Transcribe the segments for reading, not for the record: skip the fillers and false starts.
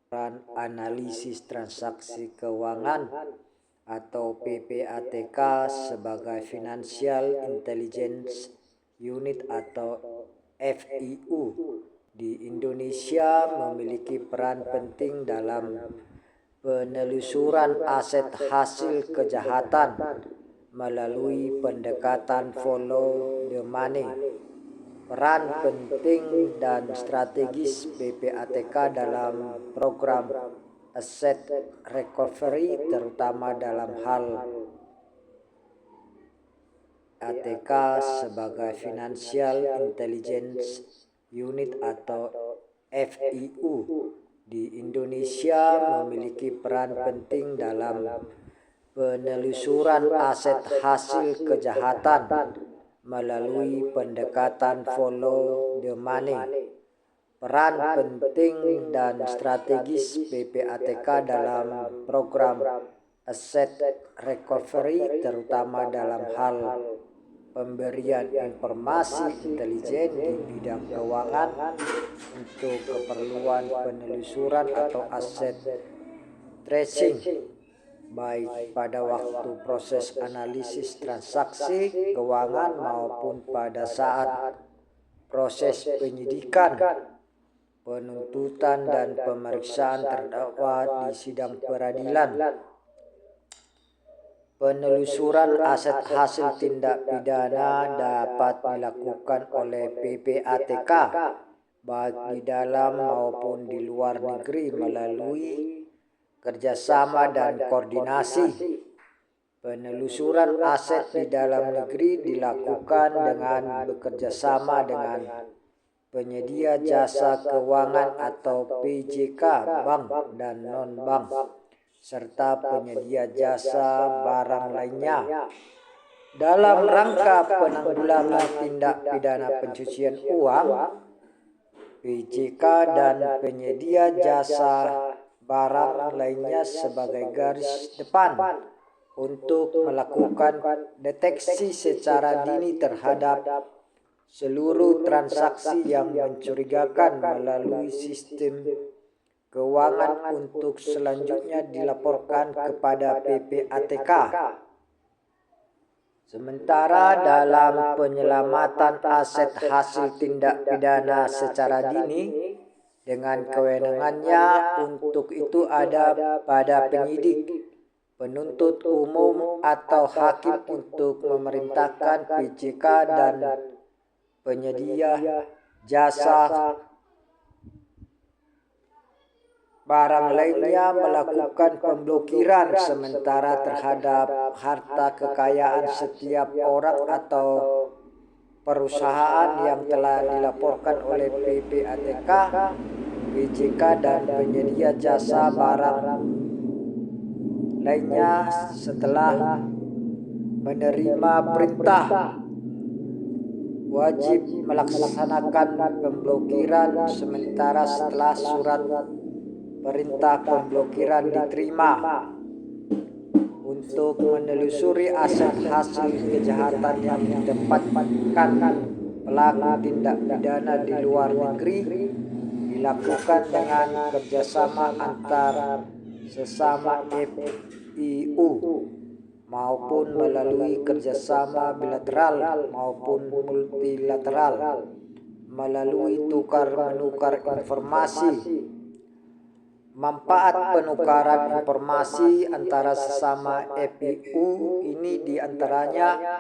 Peran analisis transaksi keuangan atau PPATK sebagai Financial Intelligence Unit atau FIU di Indonesia memiliki peran penting dalam penelusuran aset hasil kejahatan melalui pendekatan follow the money. Peran penting dan strategis PPATK dalam program asset recovery terutama dalam hal ATK sebagai Financial Intelligence Unit atau FIU di Indonesia memiliki peran penting dalam penelusuran aset hasil kejahatan melalui pendekatan follow the money. Peran penting dan strategis PPATK dalam program asset recovery terutama dalam hal pemberian informasi intelijen di bidang keuangan untuk keperluan penelusuran atau aset tracing, baik pada waktu proses analisis transaksi keuangan maupun pada saat proses penyidikan, penuntutan dan pemeriksaan terdakwa di sidang peradilan. Penelusuran aset hasil tindak pidana dapat dilakukan oleh PPATK baik di dalam maupun di luar negeri melalui kerjasama dan koordinasi. Penelusuran aset di dalam negeri dilakukan dengan bekerjasama dengan penyedia jasa keuangan atau PJK, bank dan non-bank, serta penyedia jasa barang lainnya. Dalam rangka penanggulangan tindak pidana pencucian uang, PJK dan penyedia jasa barang lainnya sebagai garis depan untuk melakukan deteksi secara dini terhadap seluruh transaksi yang mencurigakan melalui sistem keuangan untuk selanjutnya dilaporkan kepada PPATK. Sementara dalam penyelamatan aset hasil tindak pidana secara dini, dengan kewenangannya untuk itu ada pada penyidik, penuntut umum atau hakim untuk memerintahkan PJK dan penyedia jasa barang lainnya melakukan pemblokiran sementara terhadap harta kekayaan setiap orang atau perusahaan yang telah dilaporkan oleh PPATK, PJK dan penyedia jasa barang lainnya setelah menerima perintah. Wajib melaksanakan pemblokiran sementara setelah surat perintah pemblokiran diterima. Untuk menelusuri aset hasil kejahatan yang ditempatkan pelaku tindak pidana di luar negeri dilakukan dengan kerjasama antar sesama FIU maupun melalui kerjasama bilateral maupun multilateral, melalui tukar-menukar informasi. Manfaat penukaran informasi antara sesama FIU ini diantaranya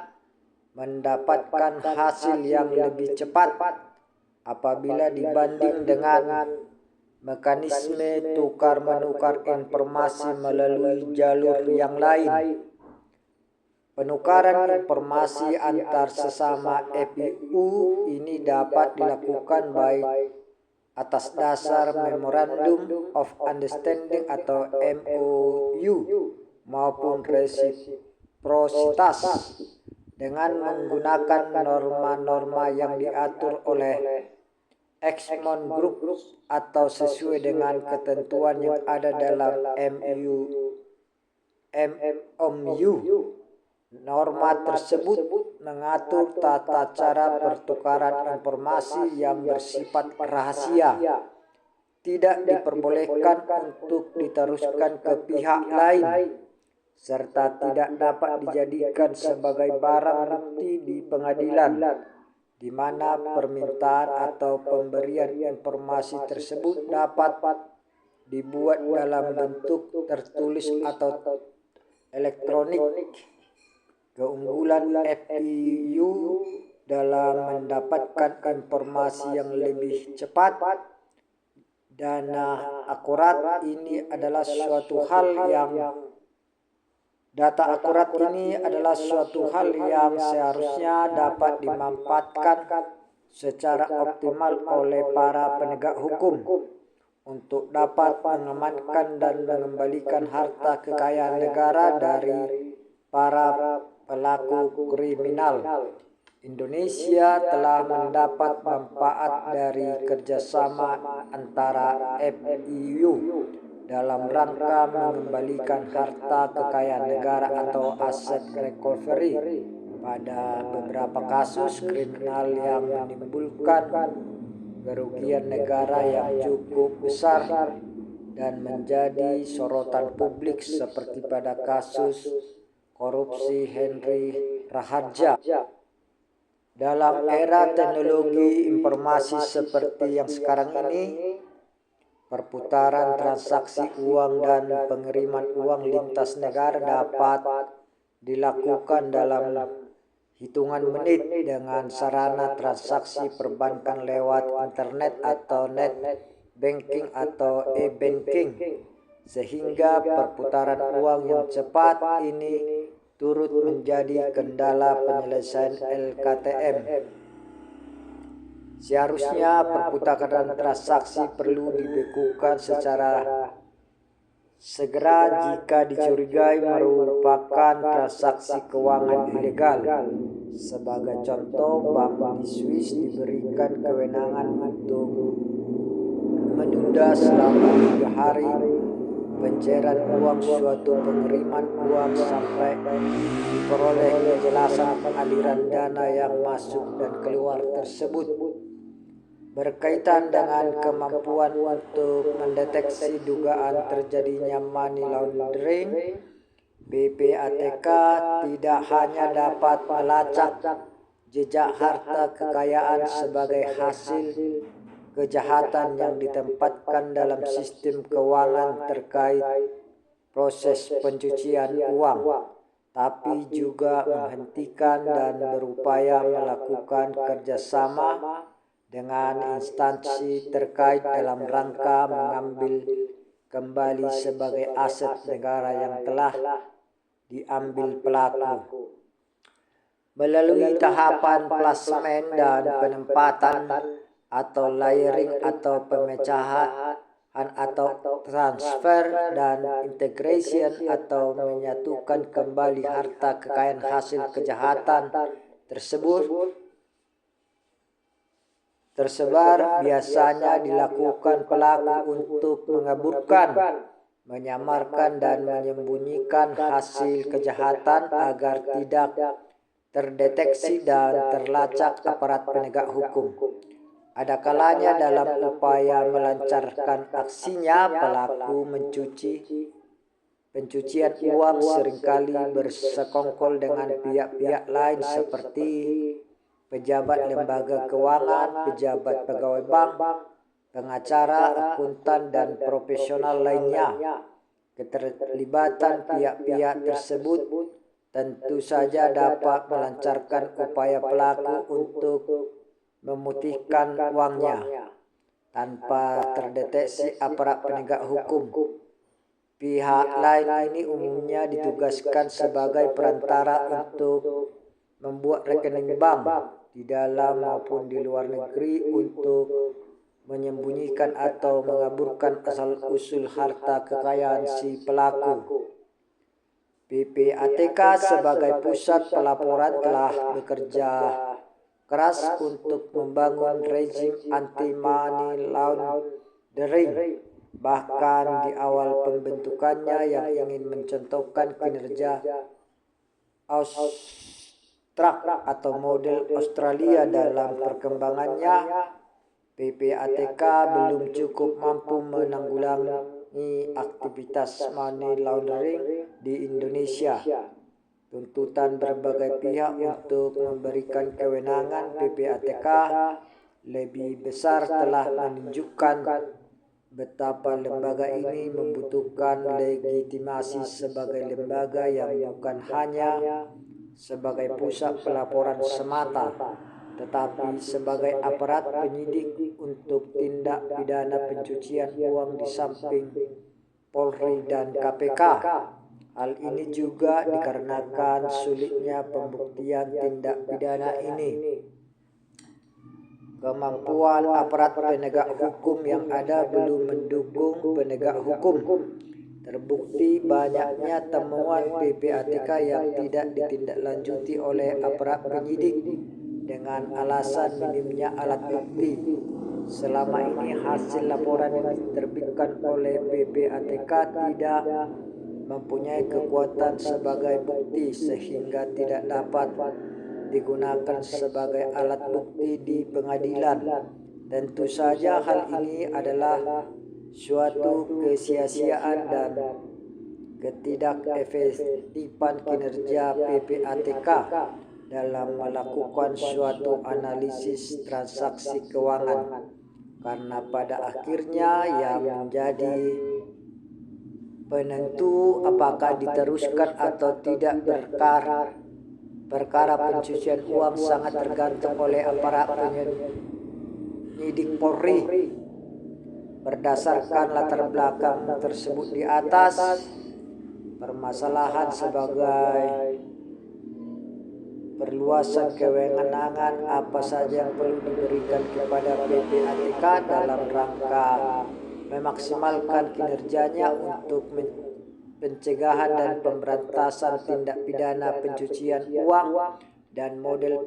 mendapatkan hasil yang lebih cepat apabila dibanding dengan mekanisme tukar-menukar informasi melalui jalur yang lain. Penukaran informasi antar sesama FIU ini dapat dilakukan baik atas dasar Memorandum of Understanding atau MOU maupun resiprositas dengan menggunakan norma-norma yang diatur oleh Egmont Group atau sesuai dengan ketentuan yang ada dalam MOU. Norma tersebut mengatur tata cara pertukaran informasi yang bersifat rahasia tidak diperbolehkan untuk diteruskan ke pihak lain, serta tidak dapat dijadikan sebagai barang bukti di pengadilan, di mana permintaan atau pemberian informasi tersebut dapat dibuat dalam bentuk tertulis atau elektronik. Keunggulan FIU dalam mendapatkan informasi yang lebih cepat dan akurat ini adalah suatu hal yang Data akurat ini adalah suatu hal yang seharusnya dapat dimanfaatkan secara optimal oleh para penegak hukum untuk dapat mengamankan dan mengembalikan harta kekayaan negara dari para pelaku kriminal. Indonesia telah mendapat manfaat dari kerjasama antara FIU dalam rangka mengembalikan harta kekayaan negara atau aset recovery pada beberapa kasus kriminal yang menimbulkan kerugian negara yang cukup besar dan menjadi sorotan publik seperti pada kasus korupsi Henry Raharja. Dalam era teknologi informasi seperti yang sekarang ini, perputaran transaksi uang dan pengiriman uang lintas negara dapat dilakukan dalam hitungan menit dengan sarana transaksi perbankan lewat internet atau net banking atau e-banking, sehingga perputaran uang yang cepat ini turut menjadi kendala penyelesaian LKTM. Seharusnya perputaran transaksi perlu dibekukan secara segera jika dicurigai merupakan transaksi keuangan ilegal. Sebagai contoh, bank di Swiss diberikan kewenangan untuk menunda selama 3 hari pencairan uang suatu pengiriman uang sampai diperoleh kejelasan aliran dana yang masuk dan keluar tersebut. Berkaitan dengan kemampuan untuk mendeteksi dugaan terjadinya money laundering, PPATK tidak hanya dapat melacak jejak harta kekayaan sebagai hasil kejahatan yang ditempatkan dalam sistem keuangan terkait proses pencucian uang, tapi juga menghentikan dan berupaya melakukan kerjasama dengan instansi terkait dalam rangka mengambil kembali sebagai aset negara yang telah diambil pelaku. Melalui tahapan plasmen dan penempatan atau layering atau pemecahan atau transfer dan integration atau menyatukan kembali harta kekayaan hasil kejahatan tersebut tersebar biasanya dilakukan pelaku untuk mengaburkan, menyamarkan dan menyembunyikan hasil kejahatan agar tidak terdeteksi dan terlacak aparat penegak hukum. Ada kalanya dalam upaya melancarkan aksinya, pelaku pencucian uang seringkali bersekongkol dengan pihak-pihak lain seperti pejabat lembaga keuangan, pejabat pegawai bank, pengacara, akuntan, dan profesional lainnya. Keterlibatan pihak-pihak tersebut tentu saja dapat melancarkan upaya pelaku untuk memutihkan uangnya tanpa terdeteksi aparat penegak hukum. Pihak lain ini umumnya ditugaskan sebagai perantara untuk membuat rekening bank di dalam maupun di luar negeri untuk menyembunyikan atau mengaburkan asal-usul harta kekayaan si pelaku. PPATK sebagai pusat pelaporan telah bekerja keras untuk membangun rezim anti-money laundering. Bahkan di awal pembentukannya yang ingin mencontohkan kinerja atau model Australia dalam perkembangannya, PPATK belum cukup mampu menanggulangi aktivitas money laundering di Indonesia. Tuntutan berbagai pihak untuk memberikan kewenangan PPATK lebih besar telah menunjukkan betapa lembaga ini membutuhkan legitimasi sebagai lembaga yang bukan hanya sebagai pusat pelaporan semata, tetapi sebagai aparat penyidik untuk tindak pidana pencucian uang di samping Polri dan KPK. Hal ini juga dikarenakan sulitnya pembuktian tindak pidana ini. Kemampuan aparat penegak hukum yang ada belum mendukung penegak hukum. Terbukti banyaknya temuan PPATK yang tidak ditindaklanjuti oleh aparat penyidik dengan alasan minimnya alat bukti. Selama ini hasil laporan yang diterbitkan oleh PPATK tidak mempunyai kekuatan sebagai bukti sehingga tidak dapat digunakan sebagai alat bukti di pengadilan. Tentu saja hal ini adalah suatu kesia-siaan dan ketidakefektifan kinerja PPATK dalam melakukan suatu analisis transaksi keuangan, karena pada akhirnya yang menjadi penentu apakah diteruskan atau tidak perkara pencucian uang sangat tergantung oleh aparat penyidik Polri. Berdasarkan latar belakang tersebut di atas, permasalahan sebagai perluasan kewenangan apa saja yang perlu diberikan kepada PPATK dalam rangka memaksimalkan kinerjanya untuk pencegahan dan pemberantasan tindak pidana pencucian uang dan model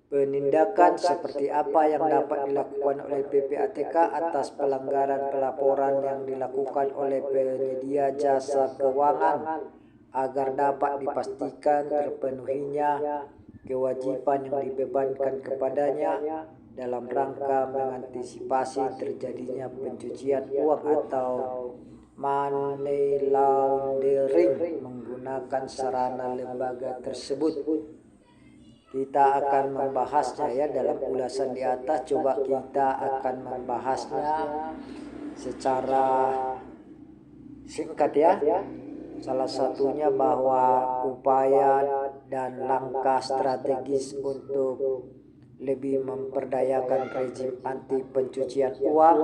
penindakan seperti apa yang dapat dilakukan oleh PPATK atas pelanggaran pelaporan yang dilakukan oleh penyedia jasa keuangan agar dapat dipastikan terpenuhinya kewajiban yang dibebankan kepadanya dalam rangka mengantisipasi terjadinya pencucian uang atau money laundering menggunakan sarana lembaga tersebut. Kita akan membahasnya ya dalam ulasan di atas. Coba kita akan membahasnya secara singkat ya. Salah satunya bahwa upaya dan langkah strategis untuk lebih memperdayakan rejim anti pencucian uang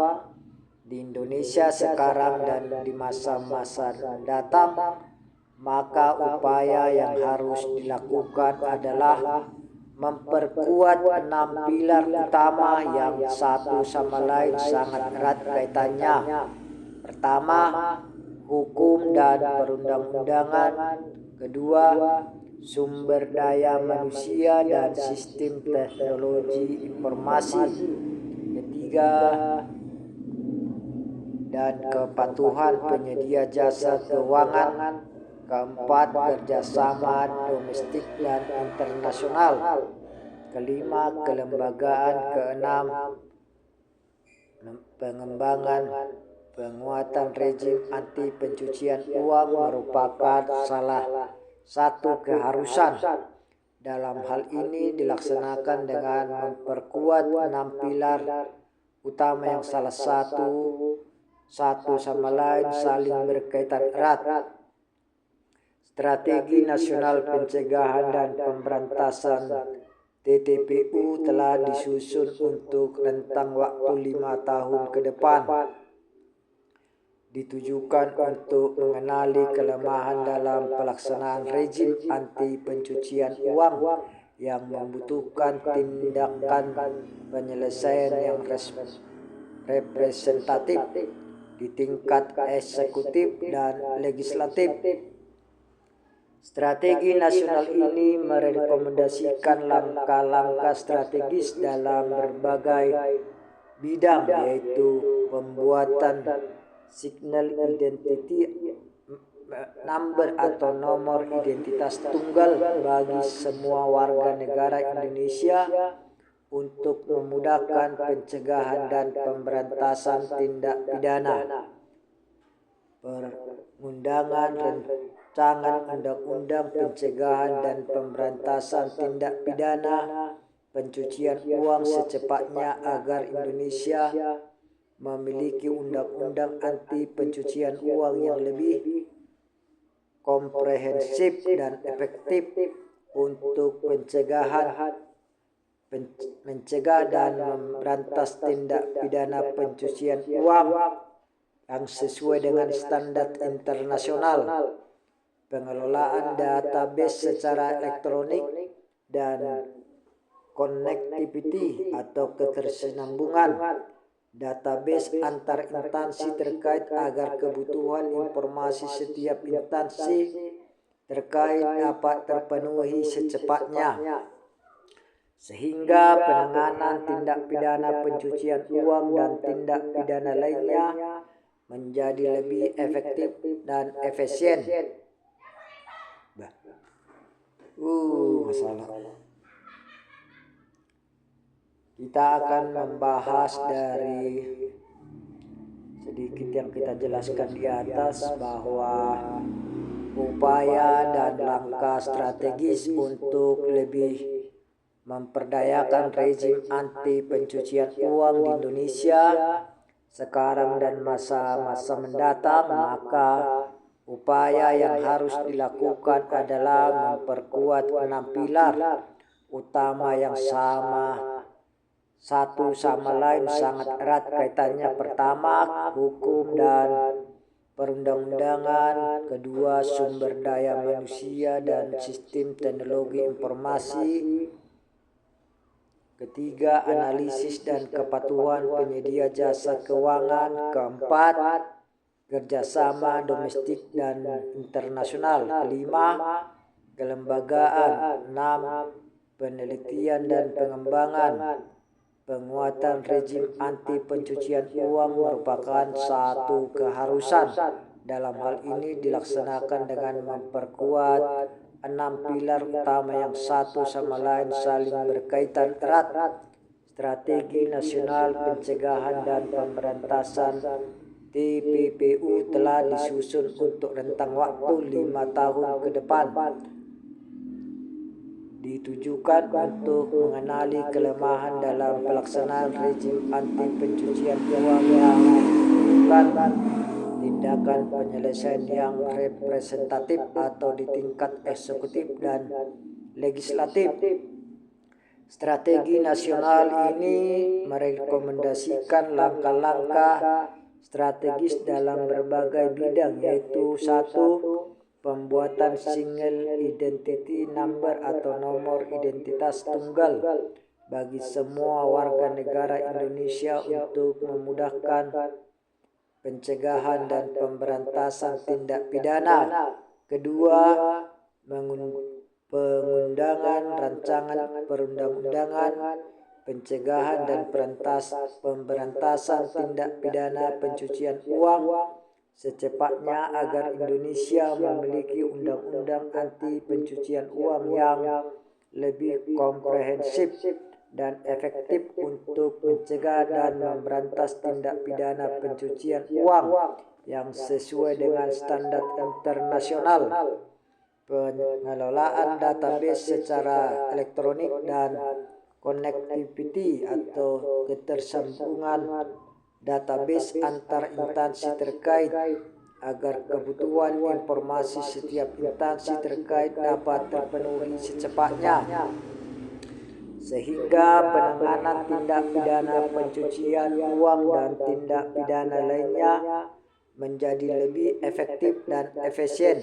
di Indonesia sekarang dan di masa-masa mendatang, maka upaya yang harus dilakukan adalah memperkuat 6 pilar utama yang satu sama lain sangat erat kaitannya. Pertama, hukum dan perundang-undangan. Kedua, sumber daya manusia dan sistem teknologi informasi. Ketiga, dan kepatuhan penyedia jasa keuangan. Keempat, kerjasama domestik dan internasional. Kelima, kelembagaan. Keenam, pengembangan penguatan rejim anti pencucian uang merupakan salah satu keharusan. Dalam hal ini dilaksanakan dengan memperkuat 6 pilar utama yang salah satu sama lain saling berkaitan erat. Strategi Nasional Pencegahan dan Pemberantasan TTPU telah disusun untuk rentang waktu 5 tahun ke depan, ditujukan untuk mengenali kelemahan dalam pelaksanaan rejim anti pencucian uang yang membutuhkan tindakan penyelesaian yang representatif di tingkat eksekutif dan legislatif. Strategi nasional ini merekomendasikan langkah-langkah strategis dalam berbagai bidang, yaitu pembuatan signal identity number atau nomor identitas tunggal bagi semua warga negara Indonesia untuk memudahkan pencegahan dan pemberantasan tindak pidana. Perundangan Rancangan Undang-Undang Pencegahan dan Pemberantasan Tindak Pidana Pencucian Uang secepatnya agar Indonesia memiliki undang-undang anti pencucian uang yang lebih komprehensif dan efektif untuk mencegah dan memberantas tindak pidana pencucian uang yang sesuai dengan standar internasional, pengelolaan database secara elektronik, dan connectivity atau ketersinambungan database antar instansi terkait agar kebutuhan informasi setiap instansi terkait dapat terpenuhi secepatnya, sehingga penanganan tindak pidana pencucian uang dan tindak pidana lainnya menjadi lebih efektif dan efisien. Masalah. Kita akan membahas dari sedikit yang kita jelaskan di atas bahwa upaya dan langkah strategis untuk lebih memperdayakan rezim anti pencucian uang di Indonesia sekarang dan masa-masa mendatang, maka upaya yang harus dilakukan adalah memperkuat 6 pilar utama yang satu sama lain sangat erat kaitannya. Pertama, hukum dan perundang-undangan. Kedua, sumber daya manusia dan sistem teknologi informasi. Ketiga, analisis dan kepatuhan penyedia jasa keuangan. Keempat, kerjasama domestik dan internasional. Kelima, kelembagaan. 6, penelitian dan pengembangan. Penguatan rezim anti pencucian uang merupakan satu keharusan. Dalam hal ini dilaksanakan dengan memperkuat 6 pilar utama yang satu sama lain saling berkaitan erat. Strategi Nasional Pencegahan dan Pemberantasan TPPU telah disusun untuk rentang waktu 5 tahun ke depan, ditujukan untuk mengenali kelemahan dalam pelaksanaan rezim anti pencucian uang yang membutuhkan tindakan penyelesaian yang representatif atau di tingkat eksekutif dan legislatif. Strategi nasional ini merekomendasikan langkah-langkah strategis dalam berbagai bidang, yaitu 1. Pembuatan single identity number atau nomor identitas tunggal bagi semua warga negara Indonesia untuk memudahkan pencegahan dan pemberantasan tindak pidana. Kedua, pengundangan rancangan perundang-undangan pencegahan dan pemberantasan tindak pidana pencucian uang secepatnya agar Indonesia memiliki undang-undang anti pencucian uang yang lebih komprehensif dan efektif untuk mencegah dan memberantas tindak pidana pencucian uang yang sesuai dengan standar internasional. Pengelolaan database secara elektronik dan connectivity atau ketersambungan database antar instansi terkait agar kebutuhan informasi setiap instansi terkait dapat terpenuhi secepatnya, sehingga penanganan tindak pidana pencucian uang dan tindak pidana lainnya menjadi lebih efektif dan efisien.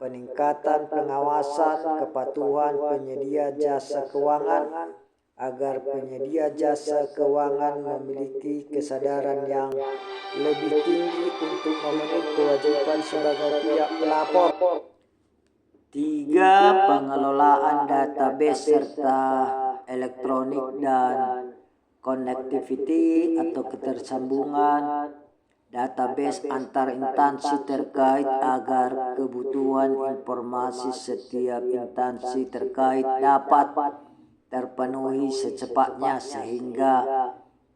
Peningkatan pengawasan kepatuhan penyedia jasa keuangan agar penyedia jasa keuangan memiliki kesadaran yang lebih tinggi untuk memenuhi kewajiban sebagai pihak pelapor. 3. Pengelolaan database serta elektronik dan connectivity atau ketersambungan database antar instansi terkait agar kebutuhan informasi setiap instansi terkait dapat terpenuhi secepatnya sehingga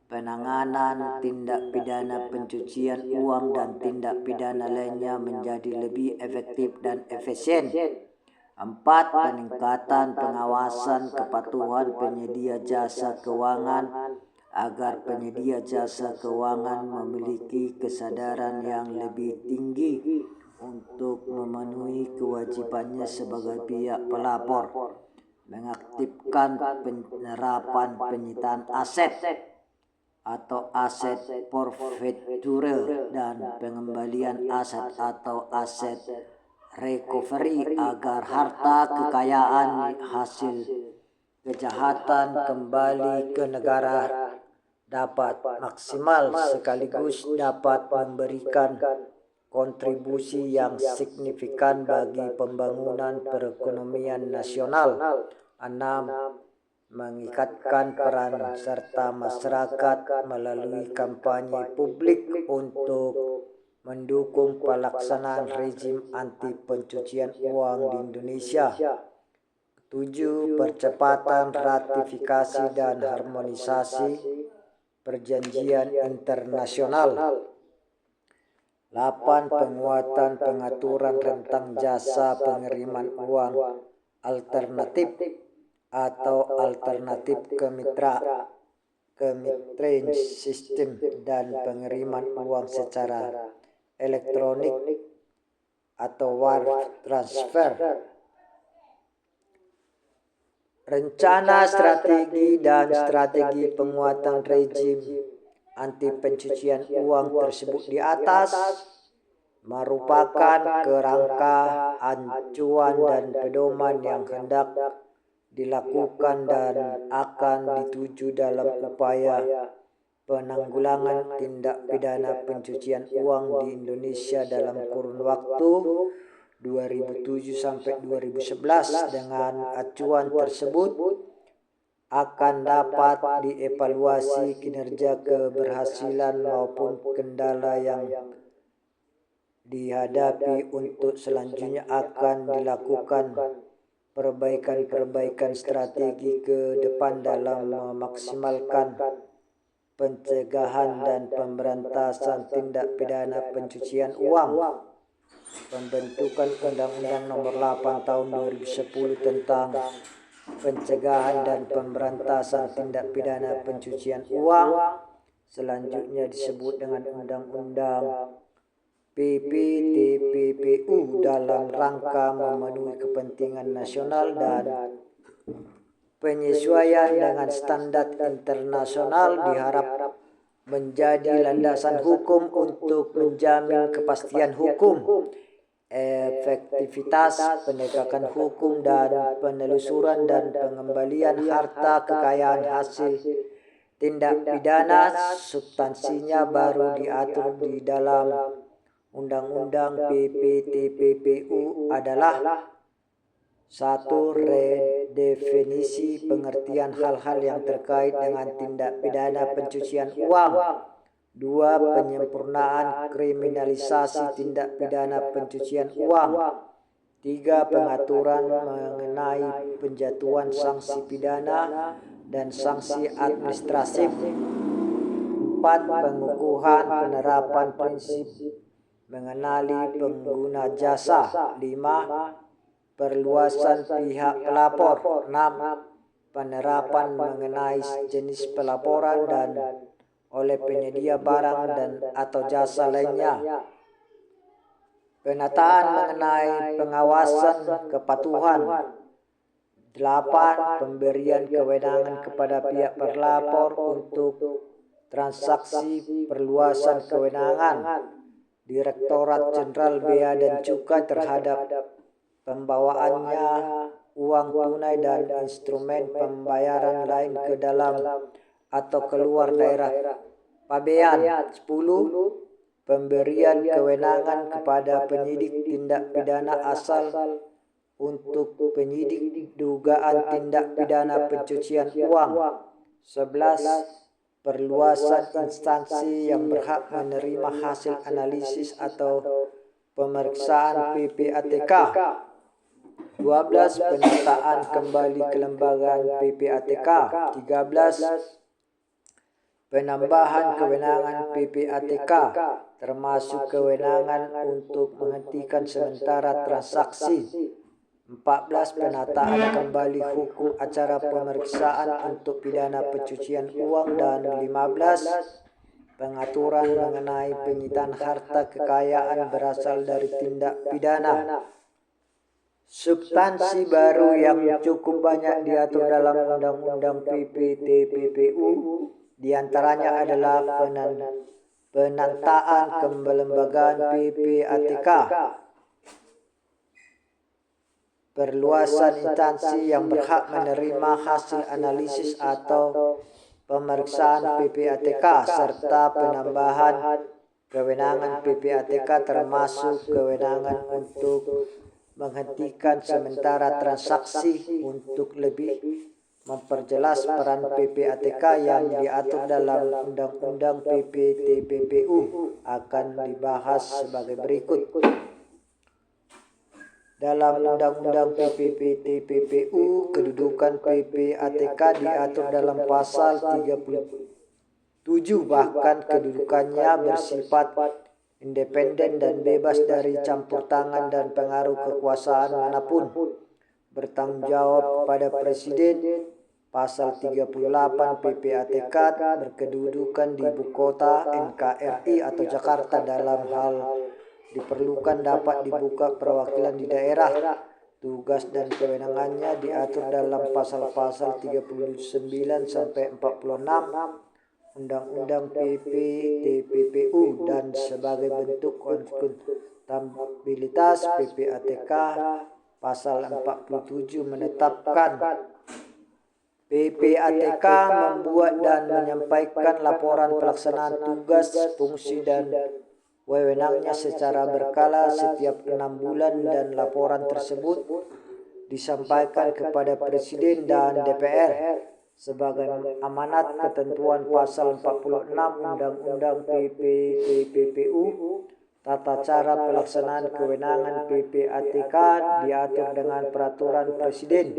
penanganan tindak pidana pencucian uang dan tindak pidana lainnya menjadi lebih efektif dan efisien. 4. Peningkatan pengawasan kepatuhan penyedia jasa keuangan agar penyedia jasa keuangan memiliki kesadaran yang lebih tinggi untuk memenuhi kewajibannya sebagai pihak pelapor. Mengaktifkan penerapan penyitaan aset atau aset forfeiture dan pengembalian aset atau aset recovery agar harta kekayaan hasil kejahatan kembali ke negara dapat maksimal sekaligus dapat memberikan kontribusi yang signifikan bagi pembangunan perekonomian nasional. 6. Mengikatkan peran serta masyarakat melalui kampanye publik untuk mendukung pelaksanaan rezim anti pencucian uang di Indonesia. 7. Percepatan ratifikasi dan harmonisasi perjanjian internasional. 8. Penguatan pengaturan tentang jasa pengiriman uang alternatif atau alternatif kemitraan sistem dan pengiriman uang secara elektronik atau wire transfer. Rencana strategi dan strategi penguatan rezim anti pencucian uang tersebut di atas merupakan kerangka acuan dan pedoman yang hendak dilakukan dan akan dituju dalam upaya penanggulangan tindak pidana pencucian uang di Indonesia dalam kurun waktu 2007 sampai 2011. Dengan acuan tersebut akan dapat dievaluasi kinerja keberhasilan maupun kendala yang dihadapi. Untuk selanjutnya akan dilakukan perbaikan strategi ke depan dalam memaksimalkan pencegahan dan pemberantasan tindak pidana pencucian uang. Pembentukan Undang-Undang Nomor 8 Tahun 2010 tentang pencegahan dan pemberantasan tindak pidana pencucian uang, selanjutnya disebut dengan Undang-Undang PPTPPU, dalam rangka memenuhi kepentingan nasional dan penyesuaian dengan standar internasional, diharap menjadi landasan hukum untuk menjamin kepastian hukum, efektivitas penegakan hukum dan penelusuran dan pengembalian harta kekayaan hasil tindak pidana. Substansinya baru diatur di dalam Undang-Undang PPTPPU adalah: 1. Redefinisi pengertian hal-hal yang terkait dengan tindak pidana pencucian uang. 2. Penyempurnaan kriminalisasi tindak pidana pencucian uang. 3. Pengaturan mengenai penjatuhan sanksi pidana dan sanksi administratif. 4. Pengukuhan penerapan prinsip mengenali pengguna jasa. 5. Perluasan pihak pelapor. 6. Penerapan mengenai jenis pelaporan dan oleh penyedia barang dan atau jasa lainnya. Penataan mengenai pengawasan kepatuhan. 8. Pemberian kewenangan kepada pihak pelapor untuk transaksi perluasan kewenangan Direktorat Jenderal Bea dan Cukai terhadap pembawaannya uang tunai dan instrumen pembayaran lain ke dalam atau keluar daerah pabean. 10. Pemberian kewenangan kepada penyidik tindak pidana asal untuk penyidik dugaan tindak pidana pencucian uang. 11. Perluasan instansi yang berhak menerima hasil analisis atau pemeriksaan PPATK. 12. Penataan kembali kelembagaan PPATK. 13. Penambahan kewenangan PPATK, termasuk kewenangan untuk menghentikan sementara transaksi. 14. Penataan kembali hukum acara pemeriksaan untuk pidana pencucian uang. Dan 15. Pengaturan mengenai penyitaan harta kekayaan berasal dari tindak pidana. Substansi baru yang cukup banyak diatur dalam Undang-Undang PP-TPPU diantaranya adalah penataan kelembagaan PPATK, perluasan instansi yang berhak menerima hasil analisis atau pemeriksaan PPATK, serta penambahan kewenangan PPATK termasuk kewenangan untuk menghentikan sementara transaksi. Untuk lebih memperjelas peran PPATK yang diatur dalam Undang-Undang PP-TPPU akan dibahas sebagai berikut. Dalam Undang-Undang PP-TPPU, kedudukan PPATK diatur dalam pasal 37, bahkan kedudukannya bersifat independen dan bebas dari campur tangan dan pengaruh kekuasaan manapun. Bertanggung jawab kepada Presiden. Pasal 38 PPATK berkedudukan di ibu kota NKRI atau Jakarta. Dalam hal diperlukan dapat dibuka perwakilan di daerah. Tugas dan kewenangannya diatur dalam pasal-pasal 39 sampai 46 Undang-Undang PP-TPPU. Dan sebagai bentuk akuntabilitas PPATK, pasal 47 menetapkan PPATK membuat dan menyampaikan laporan pelaksanaan tugas, fungsi, dan wewenangnya secara berkala setiap 6 bulan, dan laporan tersebut disampaikan kepada Presiden dan DPR sebagai amanat ketentuan pasal 46 Undang-Undang PP-TPPU. Tata cara pelaksanaan kewenangan PPATK diatur dengan Peraturan Presiden.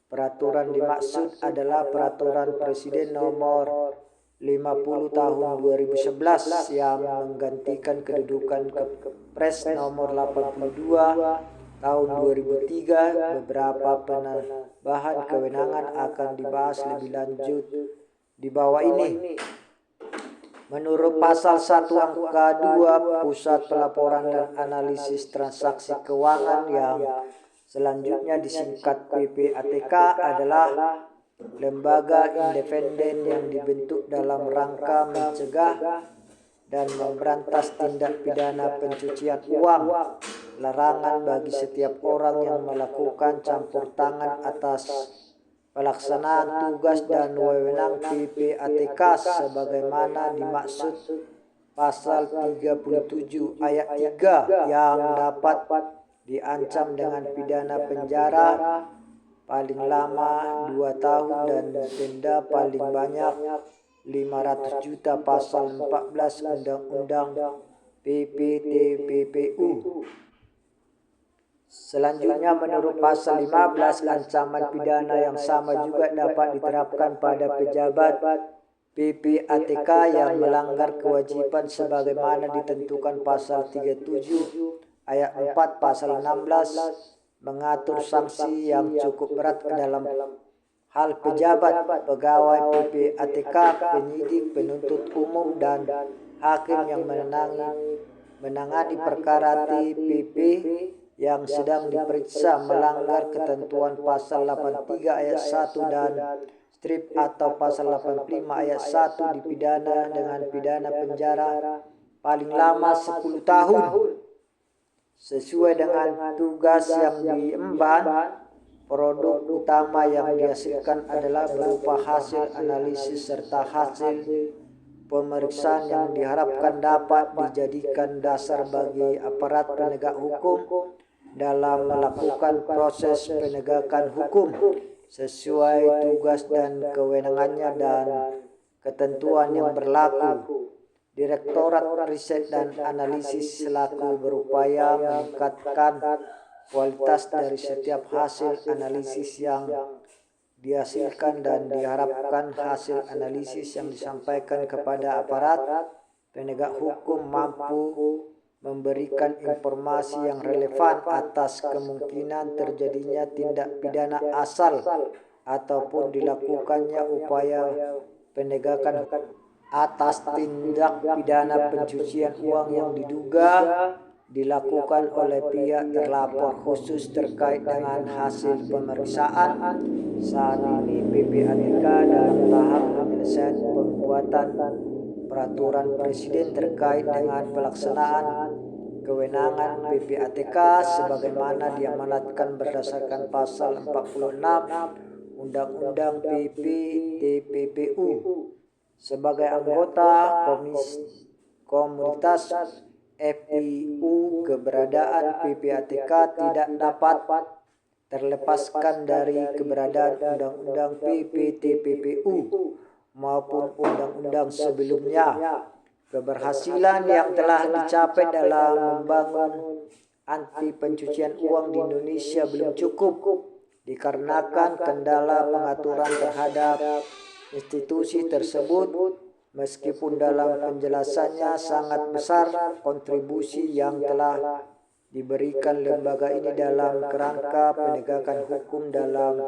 Peraturan dimaksud adalah Peraturan Presiden nomor 50 tahun 2011 yang menggantikan kedudukan Kepres nomor 82 tahun 2003. Beberapa penambahan kewenangan akan dibahas lebih lanjut di bawah ini. Menurut pasal 1 angka 2, Pusat Pelaporan dan Analisis Transaksi Keuangan yang selanjutnya disingkat PPATK adalah lembaga independen yang dibentuk dalam rangka mencegah dan memberantas tindak pidana pencucian uang. Larangan bagi setiap orang yang melakukan campur tangan atas pelaksanaan tugas dan wewenang PPATK sebagaimana dimaksud pasal 37 ayat 3 yang dapat diancam dengan pidana penjara paling lama 2 tahun dan denda paling banyak 500 juta pasal 14 Undang-Undang PP-TPPU. Selanjutnya menurut pasal 15, ancaman pidana yang sama juga dapat diterapkan pada pejabat PPATK yang melanggar kewajiban sebagaimana ditentukan pasal 37 ayat 4 pasal 16 mengatur sanksi yang cukup berat dalam hal pejabat, pegawai PPATK, penyidik, penuntut umum, dan hakim yang menangani perkara TPP yang sedang diperiksa melanggar ketentuan pasal 83 ayat 1 dan strip atau pasal 85 ayat 1 dipidana dengan pidana penjara paling lama 10 tahun. Sesuai dengan tugas yang diemban, produk utama yang dihasilkan adalah berupa hasil analisis serta hasil pemeriksaan yang diharapkan dapat dijadikan dasar bagi aparat penegak hukum dalam melakukan proses penegakan hukum sesuai tugas dan kewenangannya dan ketentuan yang berlaku. Direktorat Riset dan Analisis selaku berupaya meningkatkan kualitas dari setiap hasil analisis yang dihasilkan dan diharapkan hasil analisis yang disampaikan kepada aparat penegak hukum mampu memberikan informasi yang relevan atas kemungkinan terjadinya tindak pidana asal ataupun dilakukannya upaya penegakan atas tindak pidana pencucian uang yang diduga dilakukan oleh pihak terlapor khusus terkait dengan hasil pemeriksaan. Saat ini PPATK dalam tahap penyelesaian pembuatan peraturan presiden terkait dengan pelaksanaan kewenangan PPATK sebagaimana diamanatkan berdasarkan pasal 46 Undang-Undang PP-TPPU. Sebagai anggota komunitas FIU, keberadaan PPATK tidak dapat terlepaskan dari keberadaan Undang-Undang PP-TPPU maupun undang-undang sebelumnya. Keberhasilan yang telah dicapai dalam membangun anti pencucian uang di Indonesia belum cukup dikarenakan kendala pengaturan terhadap institusi tersebut. Meskipun dalam penjelasannya sangat besar kontribusi yang telah diberikan lembaga ini dalam kerangka penegakan hukum dalam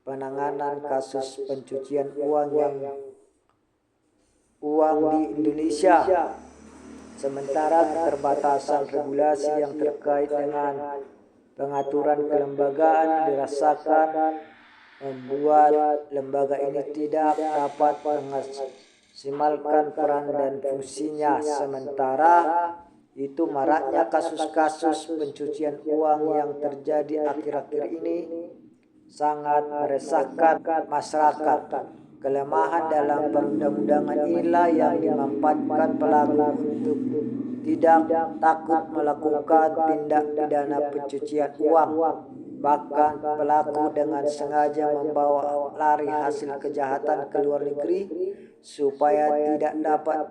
penanganan kasus pencucian uang di Indonesia. Sementara keterbatasan regulasi yang terkait dengan pengaturan kelembagaan dirasakan membuat lembaga ini tidak dapat memaksimalkan peran dan fungsinya. Sementara itu maraknya kasus-kasus pencucian uang yang terjadi akhir-akhir ini sangat meresahkan masyarakat. Kelemahan dalam perundang-undangan inilah yang dimanfaatkan pelaku untuk tidak takut melakukan tindak pidana pencucian uang. Bahkan pelaku dengan sengaja membawa lari hasil kejahatan ke luar negeri supaya tidak dapat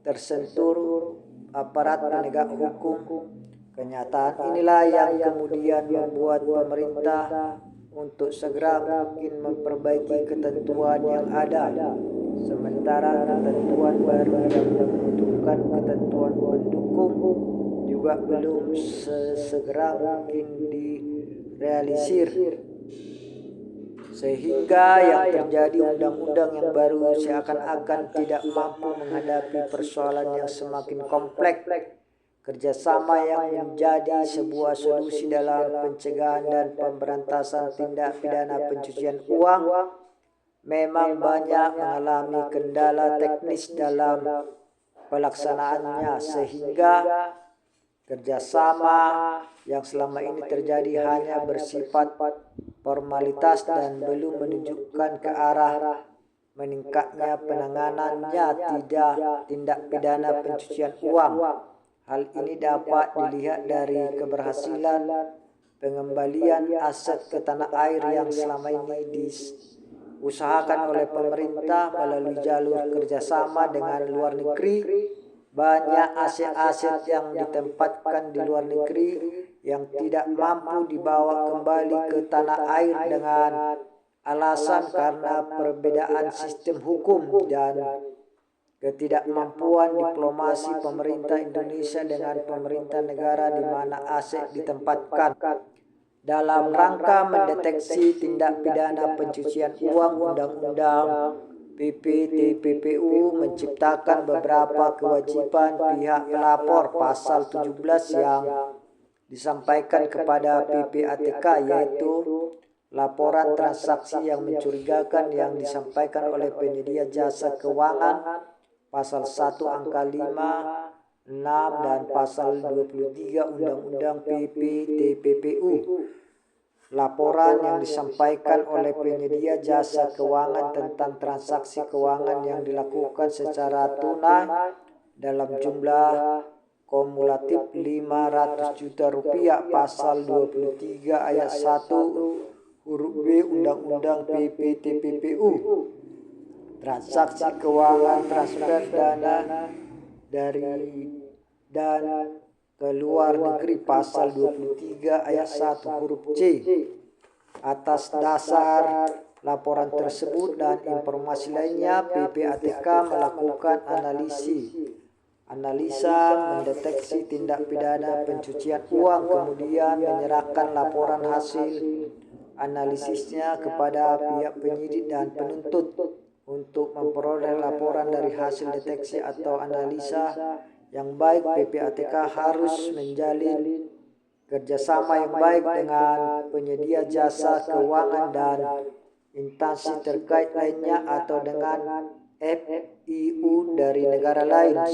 tersentuh aparat penegak hukum. Kenyataan inilah yang kemudian membuat pemerintah untuk segera mungkin memperbaiki ketentuan yang ada. Sementara ketentuan baru yang membutuhkan ketentuan pendukung juga belum sesegera mungkin direalisir. Sehingga yang terjadi undang-undang yang baru seakan-akan tidak mampu menghadapi persoalan yang semakin kompleks. Kerjasama yang menjadi sebuah solusi dalam pencegahan dan pemberantasan tindak pidana pencucian uang memang banyak mengalami kendala teknis dalam pelaksanaannya, sehingga kerjasama yang selama ini terjadi hanya bersifat formalitas dan belum menunjukkan ke arah meningkatnya penanganannya tindak pidana pencucian uang. Hal ini dapat dilihat dari keberhasilan pengembalian aset ke tanah air yang selama ini diusahakan oleh pemerintah melalui jalur kerjasama dengan luar negeri. Banyak aset-aset yang ditempatkan di luar negeri yang tidak mampu dibawa kembali ke tanah air dengan alasan karena perbedaan sistem hukum dan ketidakmampuan diplomasi pemerintah Indonesia dengan pemerintah negara di mana aset ditempatkan. Dalam rangka mendeteksi tindak pidana pencucian uang, Undang-Undang PP-TPPU menciptakan beberapa kewajiban pihak pelapor. Pasal 17 yang disampaikan kepada PPATK yaitu laporan transaksi yang mencurigakan yang disampaikan oleh penyedia jasa keuangan. Pasal 1 angka 5, 6 dan pasal 23 Undang-Undang PP-TPPU. Laporan yang disampaikan oleh penyedia jasa keuangan tentang transaksi keuangan yang dilakukan secara tunai dalam jumlah kumulatif 500 juta rupiah. Pasal 23 ayat 1 huruf B Undang-Undang PP-TPPU. Transaksi keuangan transfer dana dari dan ke luar negeri pasal 23 ayat 1 huruf C. Atas dasar laporan tersebut dan informasi lainnya, PPATK melakukan analisa mendeteksi tindak pidana pencucian uang, kemudian menyerahkan laporan hasil analisisnya kepada pihak penyidik dan penuntut. Untuk memperoleh laporan dari hasil deteksi atau analisa yang baik, PPATK harus menjalin kerjasama yang baik dengan penyedia jasa keuangan dan instansi terkait lainnya atau dengan FIU dari negara lain.